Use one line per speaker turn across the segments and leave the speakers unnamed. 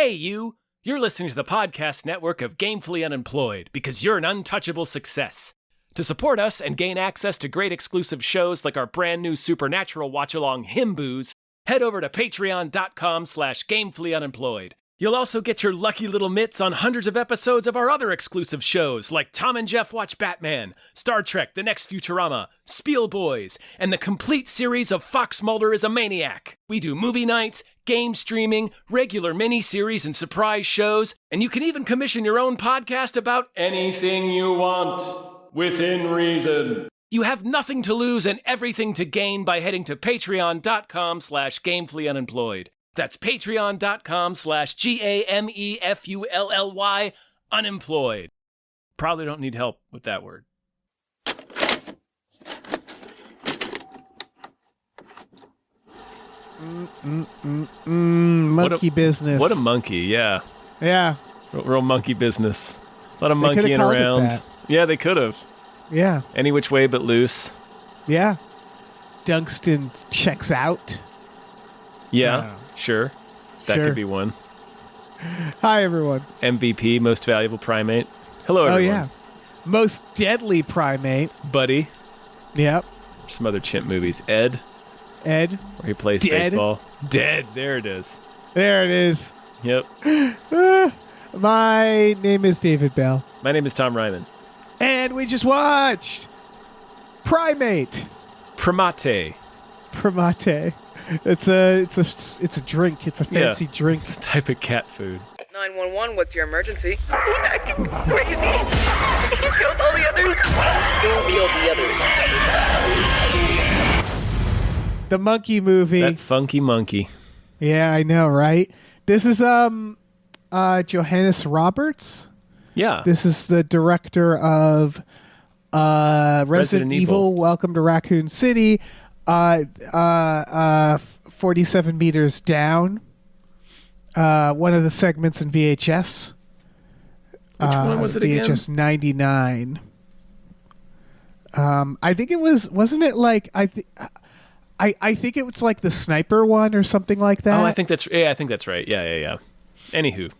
Hey, you! You're listening to the podcast network of Gamefully Unemployed because you're an untouchable success. To support us and gain access to great exclusive shows like our brand new Supernatural watch-along Himboos, head over to patreon.com/gamefullyunemployed. You'll also get your lucky little mitts on hundreds of episodes of our other exclusive shows like Tom and Jeff Watch Batman, Star Trek The Next Futurama, Spiel Boys, and the complete series of Fox Mulder is a Maniac. We do movie nights, game streaming, regular mini-series and surprise shows, and you can even commission your own podcast about anything you want, within reason. You have nothing to lose and everything to gain by heading to patreon.com/gamefullyunemployed. That's patreon.com/GAMEFULLY unemployed. Probably don't need help with that word.
Monkey business.
What a monkey, yeah.
Yeah.
Real monkey business. A lot of monkeying around. Yeah, they could have.
Yeah.
Any which way but loose.
Yeah. Dunstan checks out.
Yeah, sure. That could be one.
Hi, everyone.
MVP, most valuable primate. Hello, everyone.
Oh, yeah. Most deadly primate.
Buddy.
Yep.
Some other chimp movies. Ed.
Where
he plays baseball. Dead. There it is.
There it is.
Yep.
My name is David Bell.
My name is Tom Ryman.
And we just watched Primate.
Primate.
It's a drink. It's a fancy drink.
It's a type of cat food.
911, what's your emergency? He's acting crazy. He killed all the others. Who killed the others?
The monkey movie.
That funky monkey.
Yeah, I know, right? This is Johannes Roberts.
Yeah.
This is the director of Resident Evil, Welcome to Raccoon City, 47 Meters Down, one of the segments in VHS.
Which one was it again?
VHS 99. I think it wasn't it like, I think it was like the sniper one or something like that.
Oh, I think that's right. Yeah. Anywho.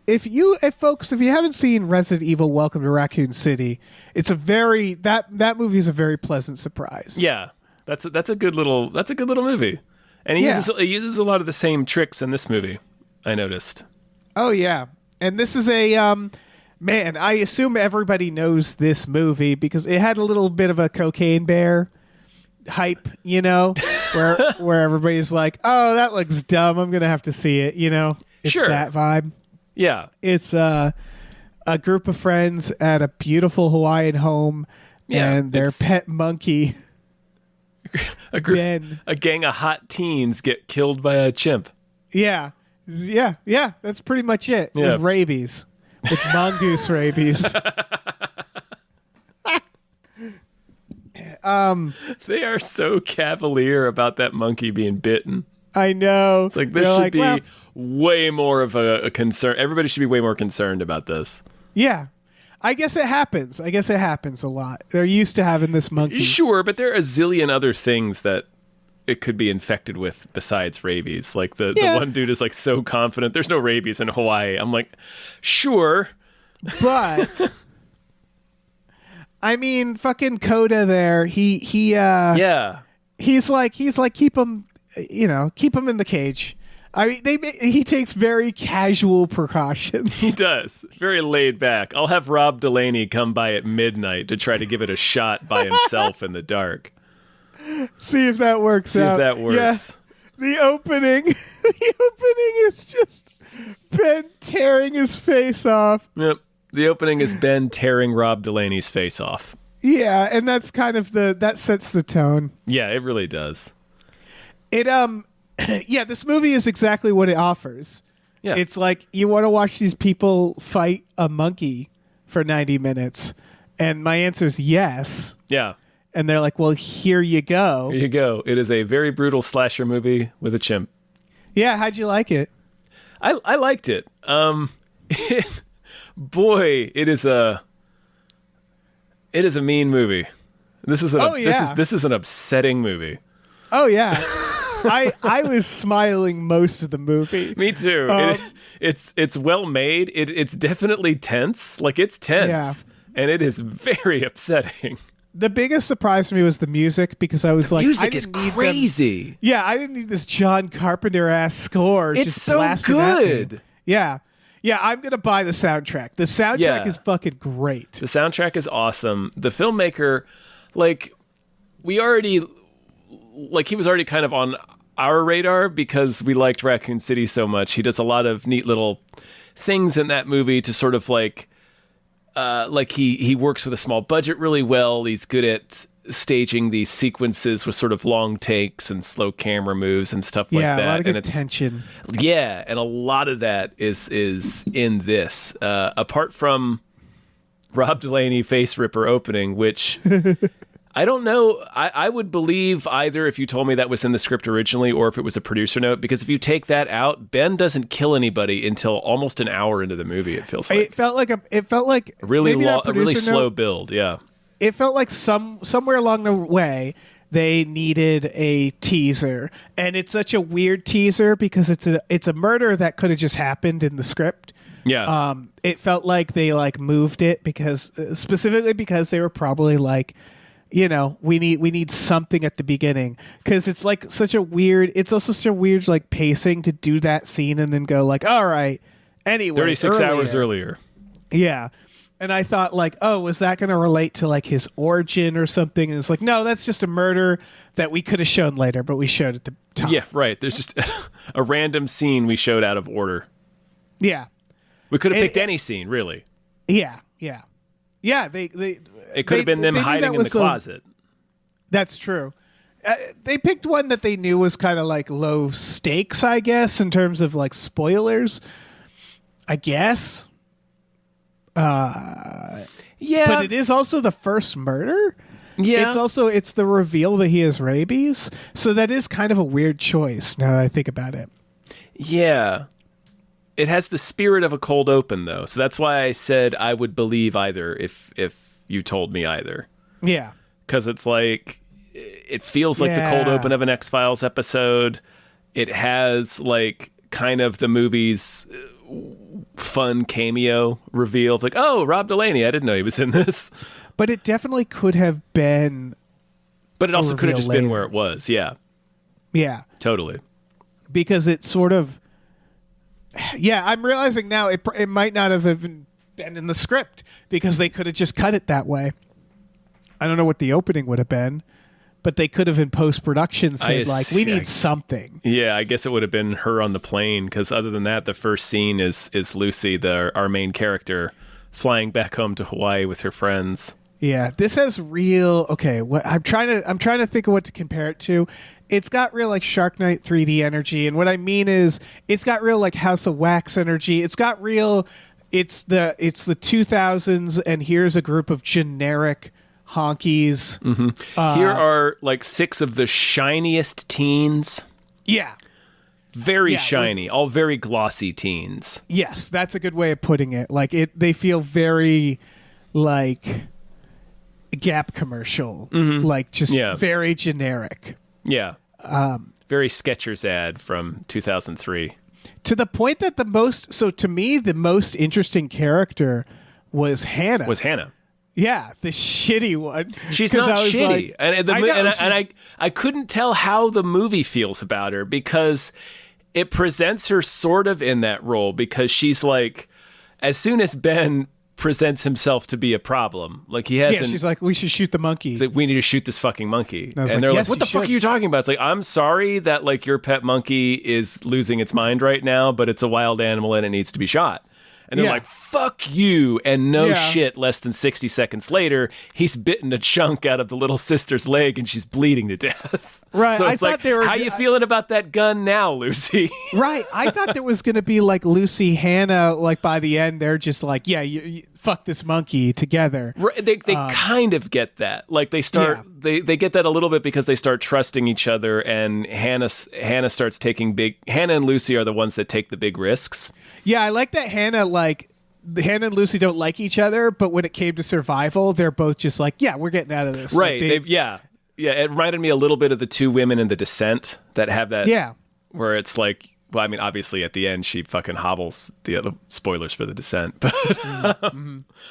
If you haven't seen Resident Evil Welcome to Raccoon City, it's that movie is a very pleasant surprise.
Yeah. That's a good little movie. And he uses a lot of the same tricks in this movie, I noticed.
Oh yeah. And this is a man, I assume everybody knows this movie because it had a little bit of a Cocaine Bear hype, where everybody's like, "Oh, that looks dumb. I'm going to have to see it," It's
sure.
that vibe.
Yeah.
It's a group of friends at a beautiful Hawaiian home and their pet monkey.
A gang of hot teens get killed by a chimp.
Yeah. That's pretty much it.
Yeah.
With rabies. With mongoose rabies.
They are so cavalier about that monkey being bitten.
I know.
It's like this should be way more of a concern. Everybody should be way more concerned about this.
Yeah. I guess it happens. A lot. They're used to having this monkey.
Sure, but there are a zillion other things that it could be infected with besides rabies. Like the one dude is like so confident there's no rabies in Hawaii. I'm like, sure.
But I mean, fucking Coda there, he's like keep him in the cage. I mean, he takes very casual precautions.
He does. Very laid back. I'll have Rob Delaney come by at midnight to try to give it a shot by himself in the dark.
See if that works out. Yeah. The opening is just Ben tearing his face off.
Yep. The opening is Ben tearing Rob Delaney's face off.
Yeah, and that's kind of that sets the tone.
Yeah, it really does.
This movie is exactly what it offers. Yeah. It's like you want to watch these people fight a monkey for 90 minutes. And my answer is yes.
Yeah.
And they're like, well, here you go.
Here you go. It is a very brutal slasher movie with a chimp.
Yeah, how'd you like it?
I liked it. Boy, it is a mean movie. This is an upsetting movie.
Oh yeah. I was smiling most of the movie.
Me too. It's well made. It's definitely tense. Like, it's tense. And it is very upsetting.
The biggest surprise to me was the music, because I was like,
music
I
is
didn't need
crazy.
Yeah, I didn't need this John Carpenter ass score.
It's
just
so
blasting at me.
good.
Yeah. Yeah, I'm going to buy the soundtrack. The soundtrack is fucking great.
The soundtrack is awesome. The filmmaker, like, he was already kind of on our radar because we liked Raccoon City so much. He does a lot of neat little things in that movie to sort of he works with a small budget really well. He's good at staging these sequences with sort of long takes and slow camera moves and stuff like that.
Yeah, a lot of
and
good tension.
Yeah, and a lot of that is in this. Apart from Rob Delaney face ripper opening, which I don't know. I would believe either if you told me that was in the script originally or if it was a producer note, because if you take that out, Ben doesn't kill anybody until almost an hour into the movie. It feels like
It felt like
a really
maybe not
a really
producer
slow
note.
build. Yeah,
It felt like somewhere along the way they needed a teaser, and it's such a weird teaser because it's a murder that could have just happened in the script.
yeah.
It felt like they moved it because specifically because they were probably like, we need something at the beginning, because it's like such a weird. It's also such a weird pacing to do that scene and then go all right. Anyway,
36 hours earlier.
Yeah. And I thought was that going to relate to his origin or something? And it's like, no, that's just a murder that we could have shown later, but we showed at the top.
Yeah, right. There's just a random scene we showed out of order.
Yeah.
We could have picked any scene, really.
Yeah. Yeah. Yeah.
It could have been them hiding in the closet.
That's true. They picked one that they knew was kind of low stakes, I guess, in terms of spoilers, I guess.
Yeah,
but it is also the first murder.
Yeah,
it's the reveal that he has rabies, so that is kind of a weird choice now that I think about it.
Yeah, it has the spirit of a cold open though, so that's why I said I would believe either if you told me either.
Yeah,
because it's it feels like the cold open of an X-Files episode. It has kind of the movie's fun cameo reveal of oh, Rob Delaney, I didn't know he was in this.
But it definitely could have been.
But it also could have just
later.
been where it was. Yeah.
Yeah.
Totally.
Because it sort of. Yeah, I'm realizing now it might not have even been in the script because they could have just cut it that way. I don't know what the opening would have been, but they could have in post-production said we need something.
Yeah, I guess it would have been her on the plane, because other than that, the first scene is Lucy, our main character, flying back home to Hawaii with her friends.
Yeah, this has real. Okay, what I'm trying to think of what to compare it to. It's got real Shark Night 3D energy, and what I mean is it's got real House of Wax energy. It's got real. It's the 2000s, and here's a group of generic honkies.
Mm-hmm. Here are 6 of the shiniest teens.
Yeah.
Very shiny, all very glossy teens.
Yes, that's a good way of putting it. They feel very Gap commercial, very generic.
Yeah. Very Skechers ad from 2003.
To the point that to me, the most interesting character was Hannah. Yeah, the shitty one.
She's not shitty. I couldn't tell how the movie feels about her, because it presents her sort of in that role, because she's as soon as Ben presents himself to be a problem, he hasn't.
Yeah, she's we should shoot the monkey.
He's we need to shoot this fucking monkey.
And
they're
yes,
what the fuck are you talking about? It's I'm sorry that your pet monkey is losing its mind right now, but it's a wild animal and it needs to be shot. And they're fuck you. And no shit, less than 60 seconds later, he's bitten a chunk out of the little sister's leg and she's bleeding to death.
Right.
So it's how you feeling about that gun now, Lucy?
Right. I thought there was going to be Lucy, Hannah, by the end, they're just you fuck this monkey together.
Right, they kind of get that. They start, they get that a little bit because they start trusting each other, and Hannah starts taking Hannah and Lucy are the ones that take the big risks.
Yeah, I like that Hannah and Lucy don't like each other, but when it came to survival, they're both just we're getting out of this.
Right. Yeah, it reminded me a little bit of the two women in The Descent that have that.
Yeah.
Where it's like, well, I mean, obviously at the end she fucking hobbles the other spoilers for The Descent, but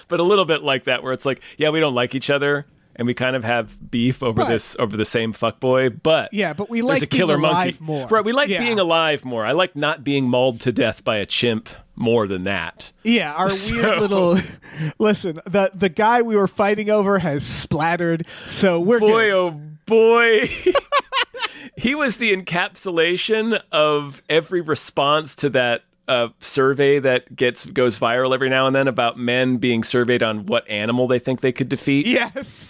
but a little bit like that, where it's like, yeah, we don't like each other and we kind of have beef over over the same fuckboy, but
but we
there's
like
a killer
being
monkey
alive more.
Right, we like being alive more. I like not being mauled to death by a chimp more than that.
Yeah, our weird little. Listen, the guy we were fighting over has splattered, so we're
boy,
good.
oh boy. He was the encapsulation of every response to that survey that goes viral every now and then about men being surveyed on what animal they think they could defeat.
Yes.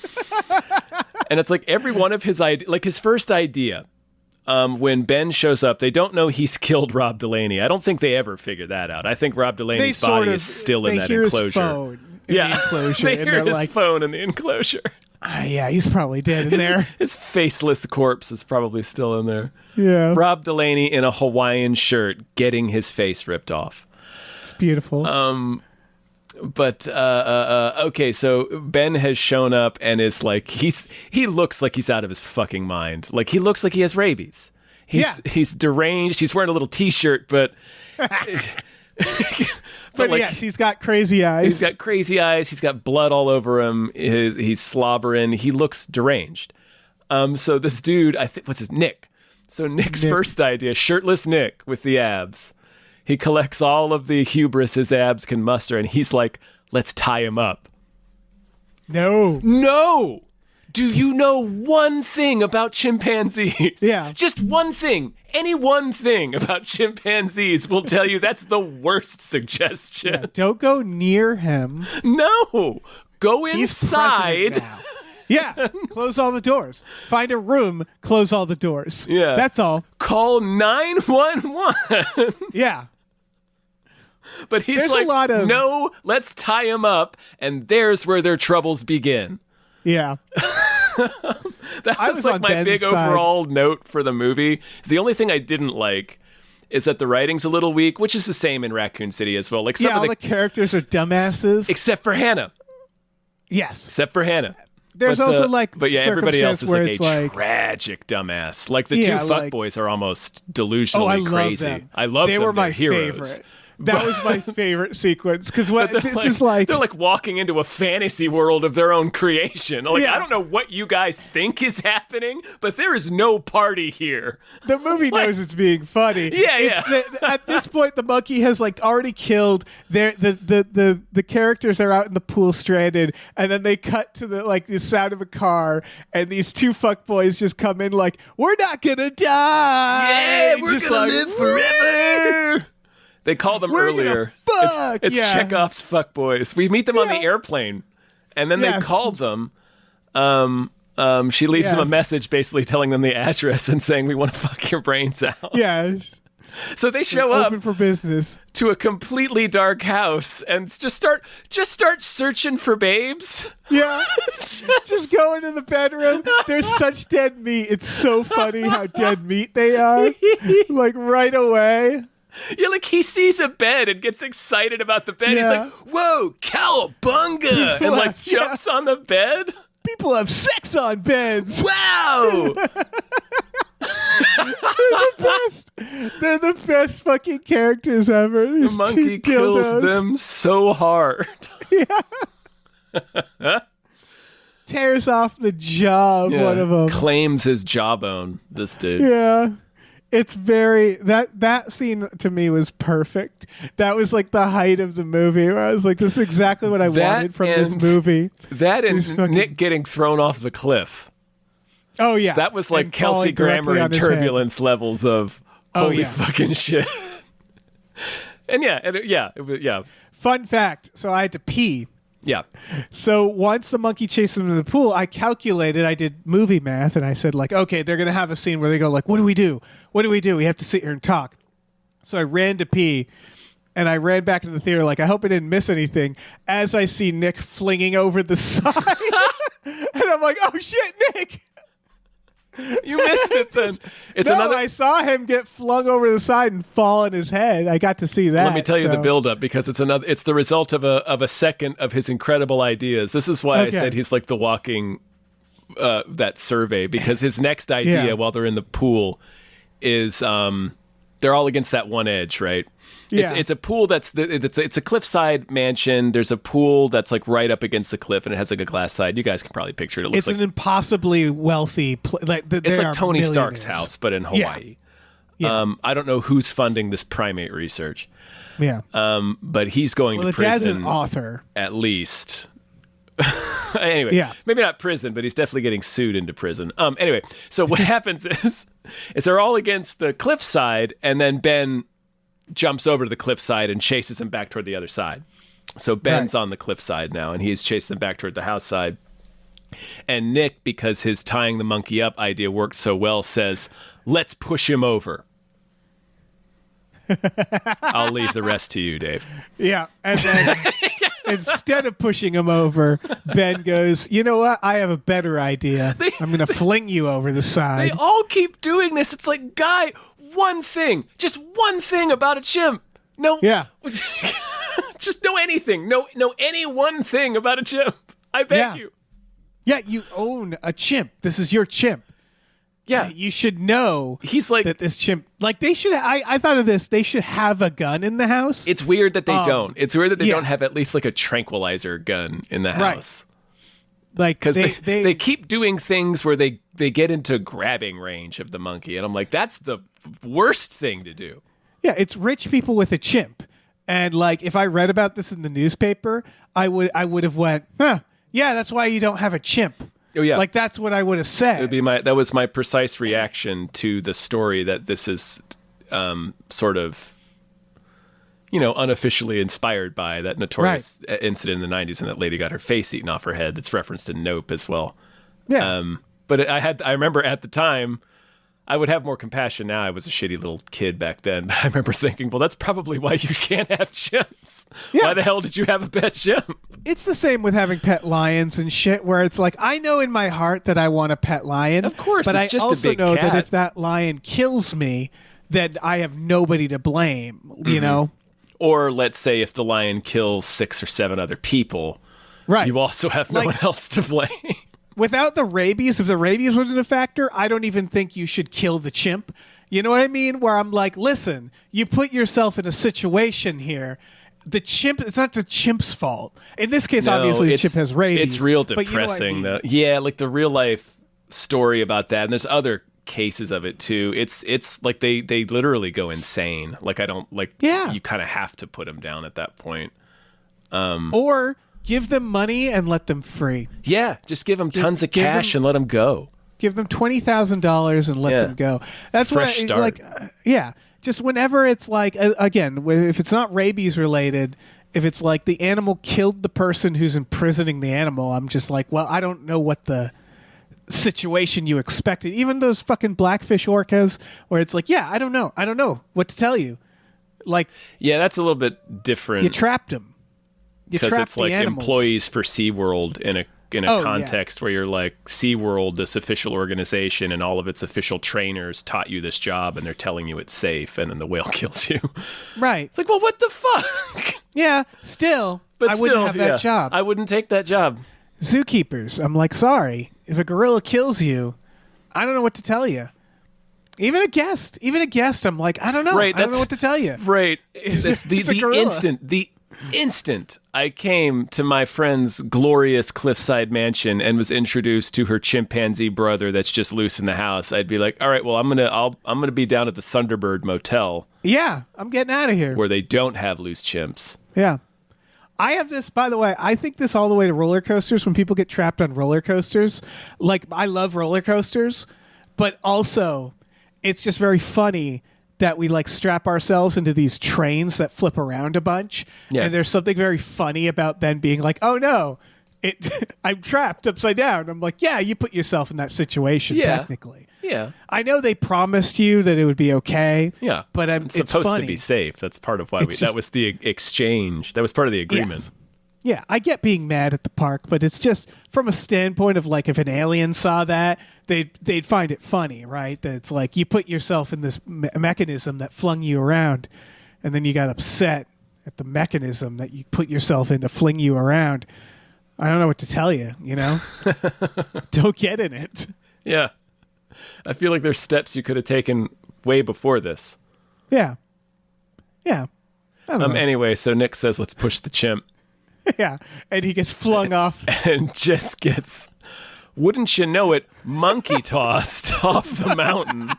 And it's like every one of his like his first idea, when Ben shows up, they don't know he's killed Rob Delaney. I don't think they ever figure that out. I think Rob Delaney's body is still in that enclosure.
His phone in the enclosure,
they hear his
like,
phone in the enclosure.
Yeah, he's probably dead in there.
His faceless corpse is probably still in there.
Yeah.
Rob Delaney in a Hawaiian shirt getting his face ripped off.
It's beautiful.
But okay, so Ben has shown up and is like he looks like he's out of his fucking mind. Like he looks like he has rabies. He's deranged. He's wearing a little t-shirt, but
but like, yes, he's got crazy eyes.
He's got crazy eyes. He's got blood all over him. He's slobbering. He looks deranged. So this dude, what's his Nick? So Nick's first idea, shirtless Nick with the abs. He collects all of the hubris his abs can muster, and he's like, let's tie him up. No! Do you know one thing about chimpanzees?
Yeah.
Just one thing. Any one thing about chimpanzees will tell you that's the worst suggestion.
Yeah, don't go near him.
No! Go
He's
inside.
president now. Yeah, close all the doors. Find a room, close all the doors.
Yeah.
That's all.
Call 911.
Yeah.
But he's
There's
like,
a lot of...
no, let's tie him up, and there's where their troubles begin.
Yeah.
That was like my big overall note for the movie. The only thing I didn't like is that the writing's a little weak, which is the same in Raccoon City as well. Like some of
all the characters are dumbasses.
Except for Hannah.
Yes.
Except for Hannah.
There's also but
everybody else is like a
like,
tragic dumbass. Like the two fuckboys are almost delusionally
crazy.
Them. I love them.
They were my
heroes.
favorite. That was my favorite sequence because
they're like walking into a fantasy world of their own creation. Like I don't know what you guys think is happening, but there is no party here.
The movie knows it's being funny.
Yeah.
At this point, the monkey has like already killed the characters are out in the pool stranded, and then they cut to the sound of a car, and these two fuckboys just come in like, we're not gonna die.
Yeah, we're
just
gonna live forever. They call them earlier. It's Chekhov's fuckboys. We meet them on the airplane, and then they call them. She leaves them a message basically telling them the address and saying, we want to fuck your brains out.
Yeah.
So they show up
open for business
to a completely dark house and just start searching for babes.
Yeah. just go into the bedroom. There's such dead meat. It's so funny how dead meat they are. Like right away.
Yeah, like he sees a bed and gets excited about the bed. He's like, whoa, cowabunga! And like jumps on the bed.
People have sex on beds.
Wow!
They're the best. They're the best fucking characters ever.
The monkey kills them so hard.
Yeah. Tears off the jaw of one of them.
Claims his jawbone, this dude.
Yeah. It's very that scene to me was perfect. That was like the height of the movie where I was like, this is exactly what I wanted from this movie.
That and Nick getting thrown off the cliff.
Oh yeah.
That was like Kelsey Grammer and Turbulence levels of holy fucking shit. And yeah.
Fun fact, so I had to pee.
Yeah.
So once the monkey chased them in the pool, I did movie math, and I said, like, okay, they're going to have a scene where they go, like, what do we do? What do we do? We have to sit here and talk. So I ran to pee, and I ran back into the theater, like, I hope I didn't miss anything, as I see Nick flinging over the side. And I'm like, oh, shit, Nick!
You missed it then.
I saw him get flung over the side and fall on his head. I got to see that.
Let me tell you the build-up, because it's the result of a second of his incredible ideas. This is why I said he's like the walking that survey, because his next idea while they're in the pool is they're all against that one edge, right?
Yeah.
It's a pool it's a cliffside mansion. There's a pool that's like right up against the cliff, and it has like a glass side. You guys can probably picture it. It looks
It's
like
an impossly wealthy
it's like Tony Stark's house, but in Hawaii.
Yeah.
I don't know who's funding this primate research.
Yeah.
But he's going to
the
prison.
dad's an author.
At least. Anyway, maybe not prison, but he's definitely getting sued into prison. Anyway, so what happens is they're all against the cliffside, and then Ben jumps over to the cliffside and chases him back toward the other side. So Ben's on the cliffside now, and he's chasing them back toward the house side. And Nick, because his tying the monkey up idea worked so well, says, "Let's push him over." I'll leave the rest to you, Dave.
Yeah. And then instead of pushing him over, Ben goes, "You know what? I have a better idea. I'm going to fling you over the side."
They all keep doing this. It's like, guy, just one thing about a chimp. No.
Yeah.
Just know anything. Know any one thing about a chimp. I beg you.
Yeah, you own a chimp. This is your chimp. Yeah, you should know.
He's like
that this chimp. Like they should. I thought of this. They should have a gun in the house.
It's weird that they don't. It's weird that they don't have at least like a tranquilizer gun in the house.
Like
because they keep doing things where they get into grabbing range of the monkey, and I'm like, that's the worst thing to do.
Yeah, it's rich people with a chimp, and like if I read about this in the newspaper, I would have went, huh? Yeah, that's why you don't have a chimp.
Oh yeah,
like that's what I would have said.
That was my precise reaction to the story, that this is sort of, unofficially inspired by that notorious incident in the 90s, and that lady got her face eaten off her head. That's referenced in Nope as well.
Yeah.
But I remember at the time, I would have more compassion now. I was a shitty little kid back then, but I remember thinking, well, that's probably why you can't have chimps. Yeah. Why the hell did you have a pet chimp?
It's the same with having pet lions and shit, where it's like, I know in my heart that I want a pet lion.
Of course,
but
it's just
I also
a big
know
cat.
that if that lion kills me, then I have nobody to blame, you know?
Or let's say if the lion kills 6 or 7 other people, you also have no one else to blame.
Without the rabies, if the rabies wasn't a factor, I don't even think you should kill the chimp. You know what I mean? Where I'm like, listen, you put yourself in a situation here. The chimp, it's not the chimp's fault. In this case, obviously, the chimp has rabies.
It's real depressing, though. Yeah, like the real life story about that. And there's other cases of it, too. It's like they literally go insane. Like, you kind of have to put them down at that point.
Or give them money and let them free.
Yeah, just give them tons of cash and let them go.
Give them $20,000 and let them go. That's
fresh start.
Just whenever it's like, again, if it's not rabies related, if it's like the animal killed the person who's imprisoning the animal, I'm just like, well, I don't know what the situation you expected. Even those fucking blackfish orcas, where it's like, I don't know what to tell you. Like,
yeah, that's a little bit different.
You trapped them.
Because it's like employees for SeaWorld in a context where you're like, SeaWorld, this official organization, and all of its official trainers taught you this job, and they're telling you it's safe, and then the whale kills you.
Right.
It's like, well, what the fuck?
Yeah, still, I wouldn't have that job.
I wouldn't take that job.
Zookeepers, I'm like, sorry, if a gorilla kills you, I don't know what to tell you. Even a guest, I'm like, I don't know. I don't know what to tell you.
Right. The instant I came to my friend's glorious cliffside mansion and was introduced to her chimpanzee brother that's just loose in the house, I'd be like, all right, well, I'm gonna be down at the Thunderbird Motel.
Yeah, I'm getting out of here.
Where they don't have loose chimps.
Yeah. I have this, by the way, I think this all the way to roller coasters. When people get trapped on roller coasters, like, I love roller coasters, but also it's just very funny that we like strap ourselves into these trains that flip around a bunch. Yeah. And there's something very funny about then being like, oh no, I'm trapped upside down. I'm like, yeah, you put yourself in that situation, technically.
Yeah.
I know they promised you that it would be okay.
Yeah.
But
it's supposed to be safe. That's part of why that was the exchange. That was part of the agreement.
Yes. Yeah, I get being mad at the park, but it's just from a standpoint of like, if an alien saw that, they'd find it funny, right? That it's like you put yourself in this mechanism that flung you around, and then you got upset at the mechanism that you put yourself in to fling you around. I don't know what to tell you, you know? Don't get in it.
Yeah. I feel like there's steps you could have taken way before this.
Yeah. Yeah. I don't know.
Anyway, so Nick says, let's push the chimp.
Yeah. And he gets flung off.
And just gets, wouldn't you know it, monkey tossed off the mountain.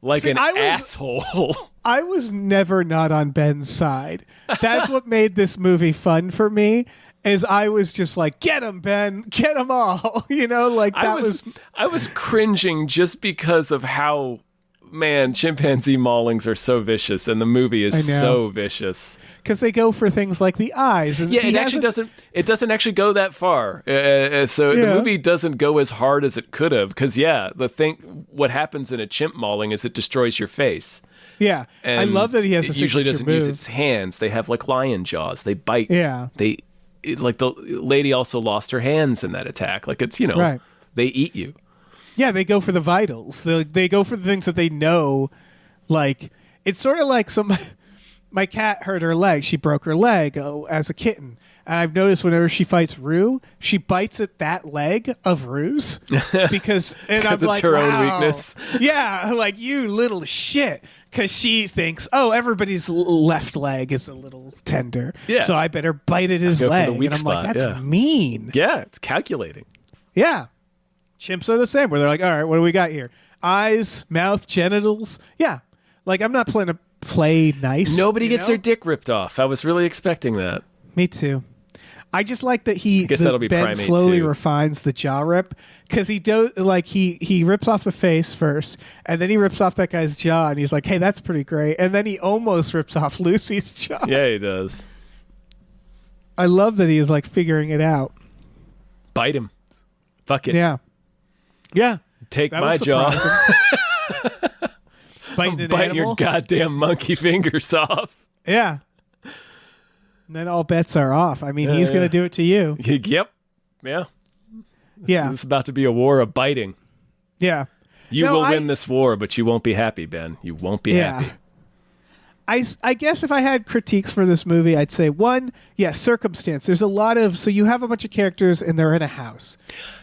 Like an asshole.
I was never not on Ben's side. That's what made this movie fun for me. Is I was just like, get him, Ben, get them all. You know, like that
I was cringing just because of how, man, chimpanzee maulings are so vicious, and the movie is so vicious.
Because they go for things like the eyes. And
yeah, it actually doesn't. It doesn't actually go that far. The movie doesn't go as hard as it could have. Because what happens in a chimp mauling is it destroys your face.
Yeah, and I love that he has.
It usually doesn't use its hands. They have like lion jaws. They bite.
Yeah.
Like the lady also lost her hands in that attack. Like it's
right.
They eat you.
Yeah, they go for the vitals. They go for the things that they know. Like it's sort of like my cat hurt her leg. She broke her leg as a kitten. And I've noticed whenever she fights Rue, she bites at that leg of Rue's because I'm
it's
like,
her
wow.
own weakness.
Yeah, like you little shit. Because she thinks, oh, everybody's left leg is a little tender.
Yeah.
So I better bite at his leg. And I'm like, that's mean.
Yeah, it's calculating.
Yeah. Chimps are the same, where they're like, all right, what do we got here? Eyes, mouth, genitals. Yeah. Like, I'm not playing to play nice.
Nobody gets their dick ripped off. I was really expecting that.
Me too. I just like that
that'll be
Ben
Primate
slowly
too.
refines the jaw rip because he rips off the face first and then he rips off that guy's jaw and he's like, hey, that's pretty great. And then he almost rips off Lucy's jaw.
Yeah, he does.
I love that he is like figuring it out.
Bite him. Fuck it.
Yeah. Yeah.
Take my jaw.
Bite
your goddamn monkey fingers off.
Yeah. And then all bets are off. I mean, he's going to do it to you.
Yep. Yeah.
Yeah.
This is about to be a war of biting.
Yeah.
You will win this war, but you won't be happy, Ben. You won't be happy.
I guess if I had critiques for this movie, I'd say one, circumstance. There's a lot of, so you have a bunch of characters and they're in a house.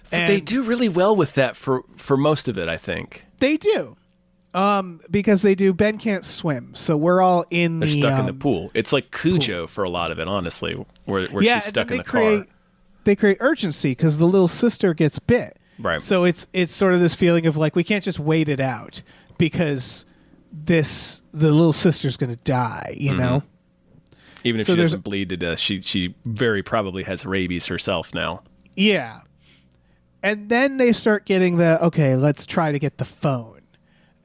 And
they do really well with that for most of it, I think.
They do. Because they do. Ben can't swim, so we're all in
They're stuck in the pool. It's like Cujo for a lot of it, honestly, where she's stuck in the car.
They create urgency because the little sister gets bit.
Right.
So it's sort of this feeling of like we can't just wait it out because the little sister's going to die. You know.
Even if she doesn't bleed to death, she very probably has rabies herself now.
Yeah. And then they start getting let's try to get the phone.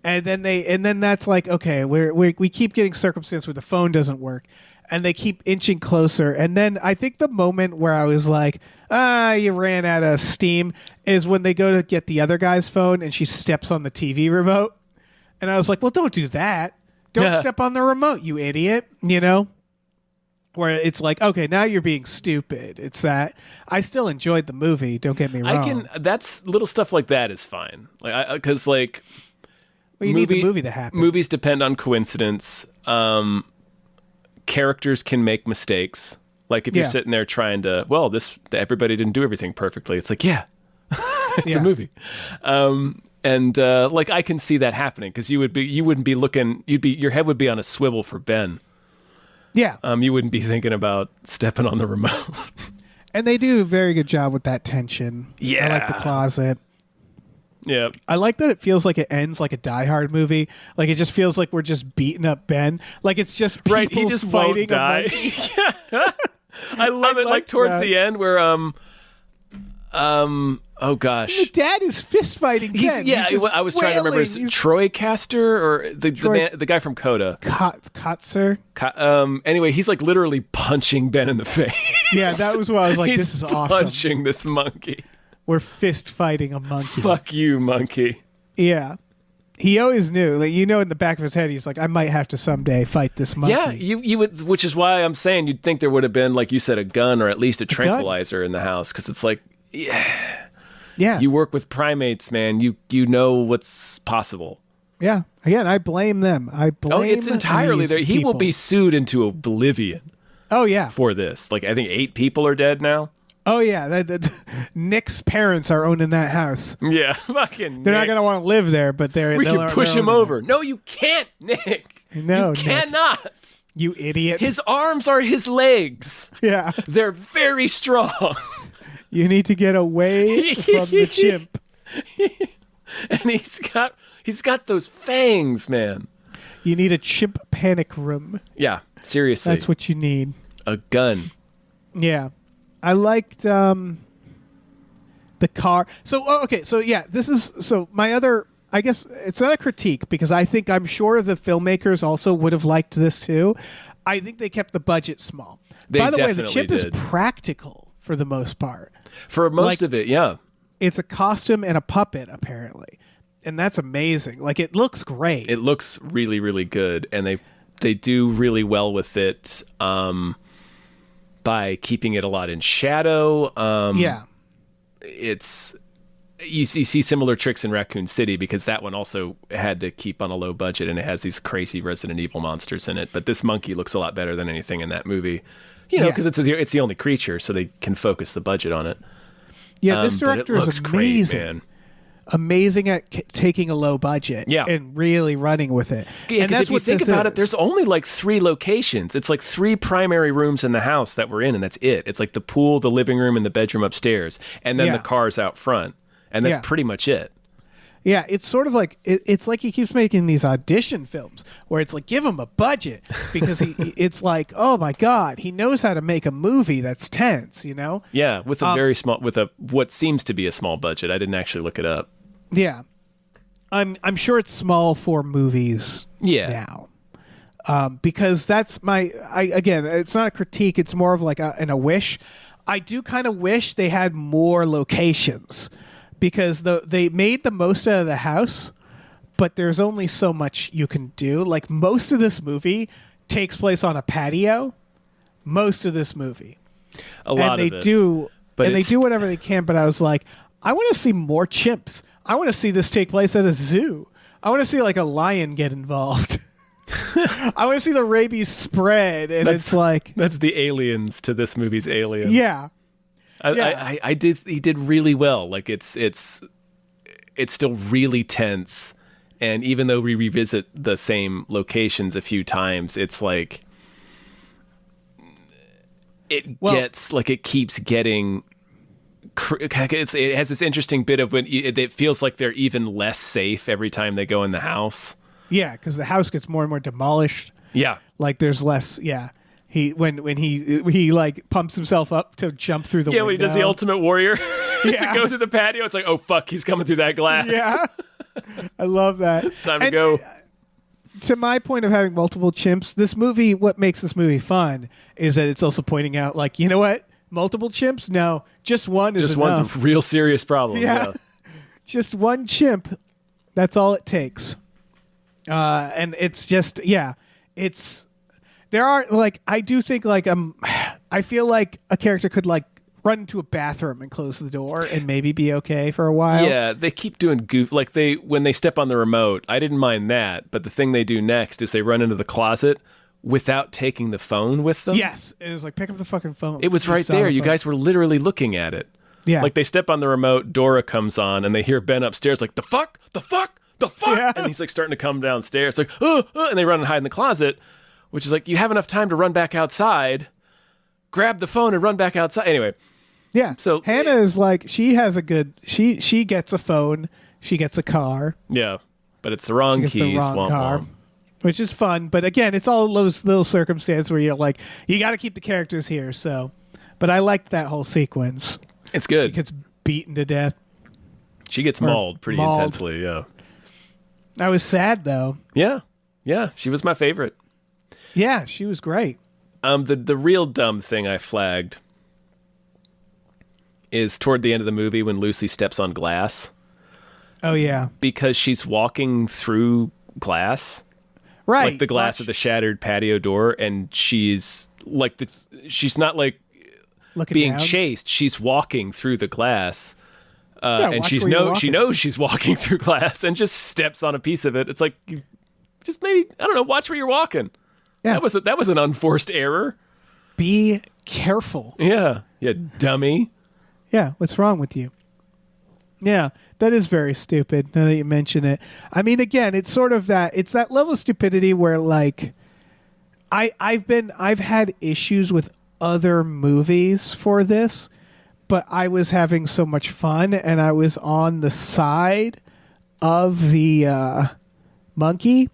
And then that's like, okay, we keep getting circumstance where the phone doesn't work and they keep inching closer. And then I think the moment where I was like, you ran out of steam is when they go to get the other guy's phone and she steps on the TV remote. And I was like, well, don't do that. Don't step on the remote, you idiot. You know? Where it's like, okay, now you're being stupid. It's that I still enjoyed the movie. Don't get me wrong.
That's little stuff like that is fine. Because
you need the movie to happen.
Movies depend on coincidence. Characters can make mistakes. Like if you're sitting there trying to, everybody didn't do everything perfectly. It's like, it's a movie. I can see that happening because you wouldn't be looking, your head would be on a swivel for Ben.
Yeah.
You wouldn't be thinking about stepping on the remote.
And they do a very good job with that tension.
Yeah.
I like the closet.
Yeah.
I like that it feels like it ends like a Die Hard movie. Like it just feels like we're just beating up Ben. Like it's just people
right. He just
fighting
won't die. I love it. Like towards the end where oh gosh,
the dad is fist fighting.
I was trying to remember. Is it Troy Caster or the guy from Coda?
Kotzer.
Anyway, he's like literally punching Ben in the face.
Yeah, that was what I was like. This is awesome.
Punching this monkey.
We're fist fighting a monkey.
Fuck you, monkey.
Yeah. He always knew, like, in the back of his head, he's like, I might have to someday fight this monkey.
Yeah, you would, which is why I'm saying you'd think there would have been, like you said, a gun or at least a tranquilizer in the house, because it's like,
yeah,
you work with primates, man. You know what's possible.
Yeah. Again, I blame them.
It's entirely there. He will be sued into oblivion.
Oh yeah.
for this. Like I think 8 people are dead now.
Oh yeah. Nick's parents are owning that house.
Yeah, fucking.
They're not
Nick.
going to want to live there, but
We can push him over. No, you can't, Nick.
No,
you
Nick.
cannot.
You idiot.
His arms are his legs.
Yeah.
They're very strong.
You need to get away from the chimp.
And he's got those fangs, man.
You need a chimp panic room.
Yeah, seriously.
That's what you need.
A gun.
Yeah. I liked the car. So my other, I guess it's not a critique because I'm sure the filmmakers also would have liked this too. I think they kept the budget small.
They
By the way, the
definitely
chimp
did.
is practical for the most part.
For most
Like-
of it, yeah.
It's a costume and a puppet apparently. And that's amazing. Like it looks great.
It looks really, really good, and they do really well with it by keeping it a lot in shadow.
Yeah.
It's you see similar tricks in Raccoon City because that one also had to keep on a low budget, and it has these crazy Resident Evil monsters in it. But this monkey looks a lot better than anything in that movie,
Yeah.
because it's the only creature, so they can focus the budget on it.
Yeah, this
But it
director
looks
is amazing.
great, man.
Amazing at taking a low budget
Yeah.
and really running with it.
Yeah,
and
because
that's
if you
what
think
this
about
is.
it, there's only like 3 locations. It's like 3 primary rooms in the house that we're in, and that's it. It's like the pool, the living room, and the bedroom upstairs, and then
Yeah.
the cars out front, and that's
Yeah.
pretty much it.
Yeah, it's sort of like it's like he keeps making these audition films where it's like give him a budget because it's like, oh my god, he knows how to make a movie that's tense, you know?
Yeah, with a very small, with a what seems to be a small budget. I didn't actually look it up.
Yeah, I'm sure it's small for movies.
Yeah.
Now, because that's again, it's not a critique. It's more of like a wish. I do kind of wish they had more locations because they made the most out of the house, but there's only so much you can do. Like most of this movie takes place on a patio. Most of this movie,
A lot
and
of it.
they
it's-
do whatever they can. But I was like, I want to see more chimps. I want to see this take place at a zoo. I want to see like a lion get involved. I want to see the rabies spread, and it's like,
That's the aliens to this movie's Alien.
yeah,
I did. He did really well. Like it's still really tense, and even though we revisit the same locations a few times, it's like it keeps getting. It has this interesting bit of when it feels like they're even less safe every time they go in the house.
yeah, because the house gets more and more demolished.
Yeah.
Like there's less. Yeah, when he like pumps himself up to jump through the
Yeah,
window.
when he does the Ultimate Warrior to
Yeah.
go through the patio, it's like, oh fuck, he's coming through that glass.
Yeah, I love that.
It's time to go.
To my point of having multiple chimps, this movie, what makes this movie fun is that it's also pointing out, like, you know what? Multiple chimps? No, just one is
Just
enough.
one's a real serious problem.
Yeah. Just one chimp. That's all it takes. And it's just, there are like, I do think like, I feel like a character could like run into a bathroom and close the door and maybe be okay for a while.
Yeah, they keep doing goof. Like when they step on the remote, I didn't mind that. But the thing they do next is they run into the closet without taking the phone with them.
Yes. It was like, pick up the fucking phone.
It was
You
right
saw
there.
the
You
phone.
guys were literally looking at it.
Yeah.
Like they step on the remote, Dora comes on, and they hear Ben upstairs like, the fuck? The fuck? The fuck?
Yeah.
And he's like starting to come downstairs, like, and they run and hide in the closet, which is like, you have enough time to run back outside, grab the phone and run back outside. Anyway,
Yeah.
So-
Hannah is like, she has a good, she gets a phone, she gets a car,
yeah, but it's the wrong
she gets
keys.
the wrong
womp
car,
womp.
which is fun. But again, it's all those little circumstances where you're like, you got to keep the characters here. So, but I liked that whole sequence.
It's
She
good.
gets beaten to death.
She gets mauled pretty
mauled.
intensely. Yeah.
I was sad though.
Yeah. Yeah. She was my favorite.
Yeah, she was great.
The real dumb thing I flagged is toward the end of the movie when Lucy steps on glass
Oh yeah,
because she's walking through glass,
right.
like the glass
Watch-
of the shattered patio door, and she's like she's not like
looking
being
down.
chased. She's walking through the glass.
Yeah,
And
watch
she
where you're walking.
knows she's walking through glass and just steps on a piece of it. It's like, just maybe, I don't know, watch where you're walking.
Yeah.
That was an unforced error.
be careful.
Yeah, dummy.
Yeah, what's wrong with you? Yeah, that is very stupid now that you mention it. I mean, again, it's sort of it's that level of stupidity where like I've had issues with other movies for this, but I was having so much fun and I was on the side of the monkey.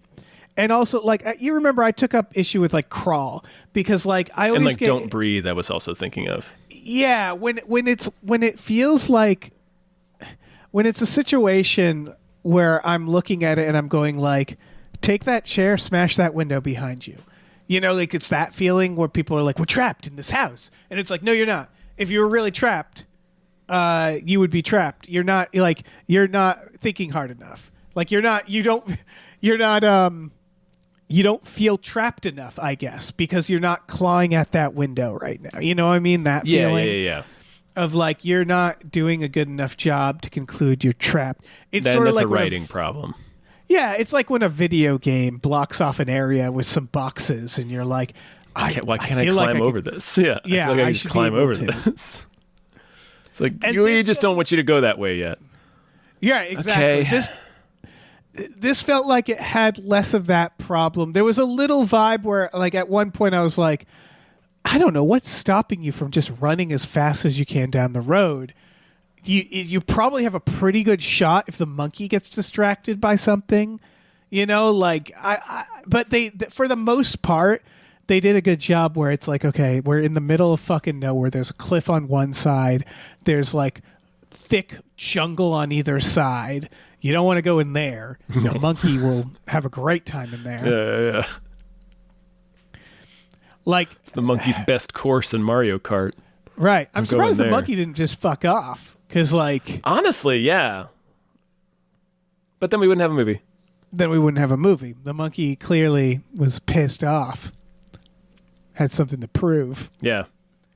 And also, like, you remember I took up issue with like Crawl because like I always
and like
get,
Don't Breathe. I was also thinking of.
Yeah, when it feels like when it's a situation where I'm looking at it and I'm going like, take that chair, smash that window behind you. You know, like it's that feeling where people are like, we're trapped in this house. And it's like, no, you're not. If you were really trapped, you would be trapped. You're not thinking hard enough. Like you don't feel trapped enough, I guess, because you're not clawing at that window right now. You know what I mean? That feeling
Yeah.
of like you're not doing a good enough job to conclude you're trapped. It's
Then
sort of
that's
like
a writing problem.
Yeah, it's like when a video game blocks off an area with some boxes, and you're like,
Why can't I climb over this? Yeah,
Yeah,
I feel like I
should
should climb
be able
over
to.
this. It's like
And
we
this
just don't want you to go that way yet.
Yeah, exactly.
Okay.
This felt like it had less of that problem. There was a little vibe where, like, at one point I was like, I don't know what's stopping you from just running as fast as you can down the road. You probably have a pretty good shot if the monkey gets distracted by something, you know. Like but they for the most part they did a good job where it's like, okay, we're in the middle of fucking nowhere. There's a cliff on one side. There's like thick jungle on either side. You don't want to go in there. The monkey will have a great time in there.
Yeah.
Like
It's the monkey's best course in Mario Kart.
right. I'm surprised the
there.
monkey didn't just fuck off. Because, like,
Honestly, yeah. But then we wouldn't have a movie.
then we wouldn't have a movie. The monkey clearly was pissed off. Had something to prove.
Yeah.